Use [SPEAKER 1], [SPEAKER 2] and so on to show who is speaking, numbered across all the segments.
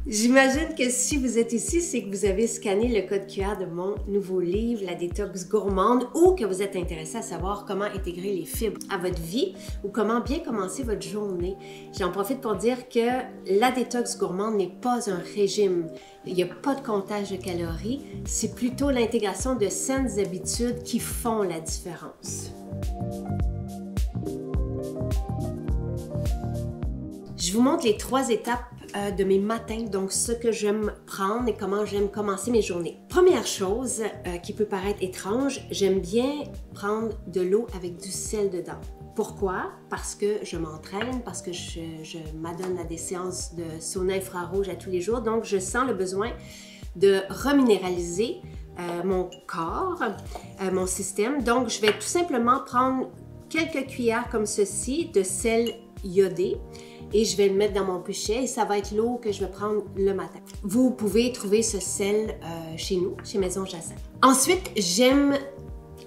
[SPEAKER 1] J'imagine que si vous êtes ici, c'est que vous avez scanné le code QR de mon nouveau livre, La détox gourmande, ou que vous êtes intéressé à savoir comment intégrer les fibres à votre vie ou comment bien commencer votre journée. J'en profite pour dire que la détox gourmande n'est pas un régime. Il n'y a pas de comptage de calories, c'est plutôt l'intégration de saines habitudes qui font la différence. Je vous montre les 3 étapes de mes matins, donc ce que j'aime prendre et comment j'aime commencer mes journées. Première chose qui peut paraître étrange, j'aime bien prendre de l'eau avec du sel dedans. Pourquoi? Parce que je m'entraîne, parce que je m'adonne à des séances de sauna infrarouge à tous les jours, donc je sens le besoin de reminéraliser mon corps, mon système. Donc je vais tout simplement prendre quelques cuillères comme ceci de sel iodé et je vais le mettre dans mon pichet et ça va être l'eau que je vais prendre le matin. Vous pouvez trouver ce sel chez nous, chez Maison Jacinthe. Ensuite, j'aime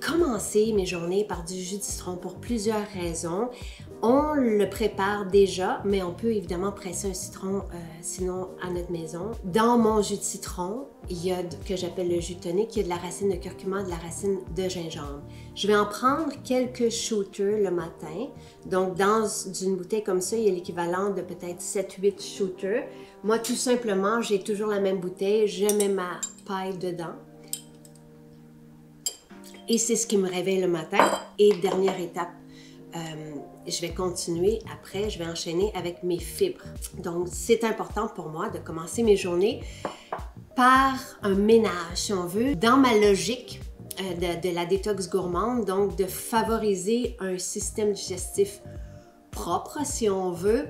[SPEAKER 1] commencer mes journées par du jus de citron pour plusieurs raisons. On le prépare déjà, mais on peut évidemment presser un citron sinon à notre maison. Dans mon jus de citron, il y a que j'appelle le jus tonique, il y a de la racine de curcuma, de la racine de gingembre. Je vais en prendre quelques shooters le matin. Donc dans une bouteille comme ça, il y a l'équivalent de peut-être 7-8 shooters. Moi, tout simplement, j'ai toujours la même bouteille, je mets ma paille dedans. Et c'est ce qui me réveille le matin. Et dernière étape, je vais continuer après, je vais enchaîner avec mes fibres. Donc, c'est important pour moi de commencer mes journées par un ménage, si on veut, dans ma logique de la détox gourmande, donc de favoriser un système digestif propre, si on veut,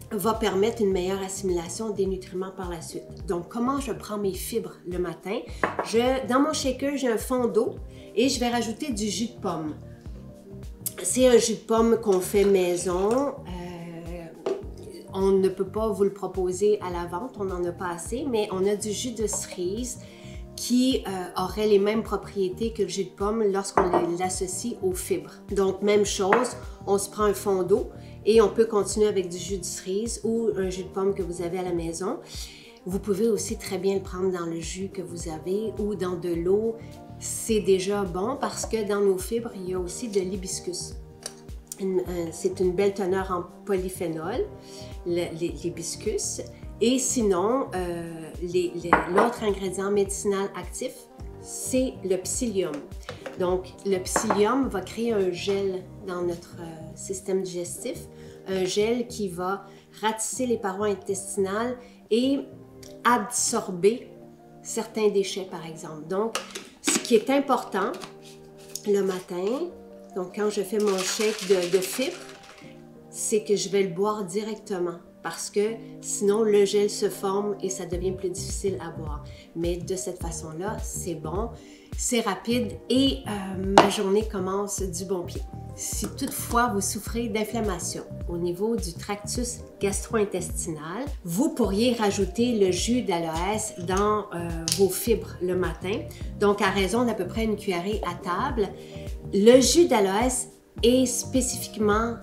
[SPEAKER 1] va permettre une meilleure assimilation des nutriments par la suite. Donc, comment je prends mes fibres le matin? Dans mon shaker, j'ai un fond d'eau et je vais rajouter du jus de pomme. C'est un jus de pomme qu'on fait maison. On ne peut pas vous le proposer à la vente, on n'en a pas assez, mais on a du jus de cerise qui aurait les mêmes propriétés que le jus de pomme lorsqu'on l'associe aux fibres. Donc, même chose, on se prend un fond d'eau et on peut continuer avec du jus de cerise ou un jus de pomme que vous avez à la maison. Vous pouvez aussi très bien le prendre dans le jus que vous avez ou dans de l'eau. C'est déjà bon parce que dans nos fibres, il y a aussi de l'hibiscus. C'est une belle teneur en polyphénol, l'hibiscus. Et sinon, l'autre ingrédient médicinal actif, c'est le psyllium. Donc, le psyllium va créer un gel dans notre système digestif, un gel qui va ratisser les parois intestinales et absorber certains déchets, par exemple. Donc, ce qui est important le matin, donc quand je fais mon shake de fibres, c'est que je vais le boire directement parce que sinon le gel se forme et ça devient plus difficile à boire. Mais de cette façon-là, c'est bon, c'est rapide et ma journée commence du bon pied. Si toutefois vous souffrez d'inflammation au niveau du tractus gastro-intestinal, vous pourriez rajouter le jus d'aloès dans vos fibres le matin. Donc à raison d'à peu près une cuillerée à table. Le jus d'aloès est spécifiquement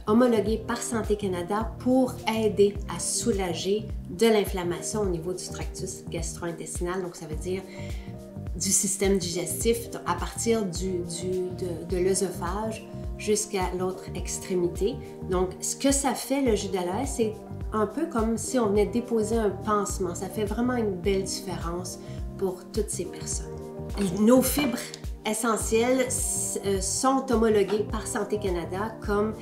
[SPEAKER 1] homologué par Santé Canada pour aider à soulager de l'inflammation au niveau du tractus gastro-intestinal. Donc ça veut dire du système digestif à partir de l'œsophage jusqu'à l'autre extrémité. Donc, ce que ça fait, le jus d'aloès, c'est un peu comme si on venait déposer un pansement. Ça fait vraiment une belle différence pour toutes ces personnes. Nos fibres essentielles sont homologuées par Santé Canada comme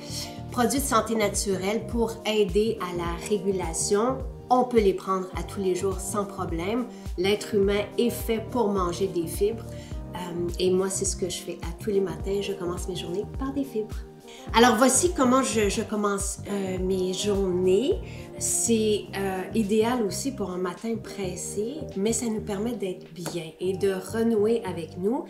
[SPEAKER 1] produits de santé naturelle pour aider à la régulation. On peut les prendre à tous les jours sans problème. L'être humain est fait pour manger des fibres. Et moi, c'est ce que je fais à tous les matins. Je commence mes journées par des fibres. Alors, voici comment je commence mes journées. C'est idéal aussi pour un matin pressé, mais ça nous permet d'être bien et de renouer avec nous.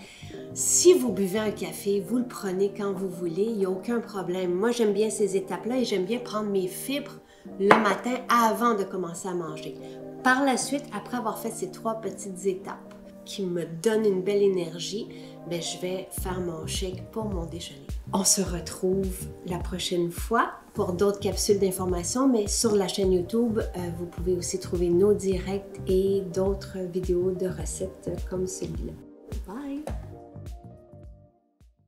[SPEAKER 1] Si vous buvez un café, vous le prenez quand vous voulez, il n'y a aucun problème. Moi, j'aime bien ces étapes-là et j'aime bien prendre mes fibres le matin avant de commencer à manger. Par la suite, après avoir fait ces 3 petites étapes, qui me donne une belle énergie, ben, je vais faire mon shake pour mon déjeuner. On se retrouve la prochaine fois pour d'autres capsules d'informations, mais sur la chaîne YouTube, vous pouvez aussi trouver nos directs et d'autres vidéos de recettes comme celui-là. Bye!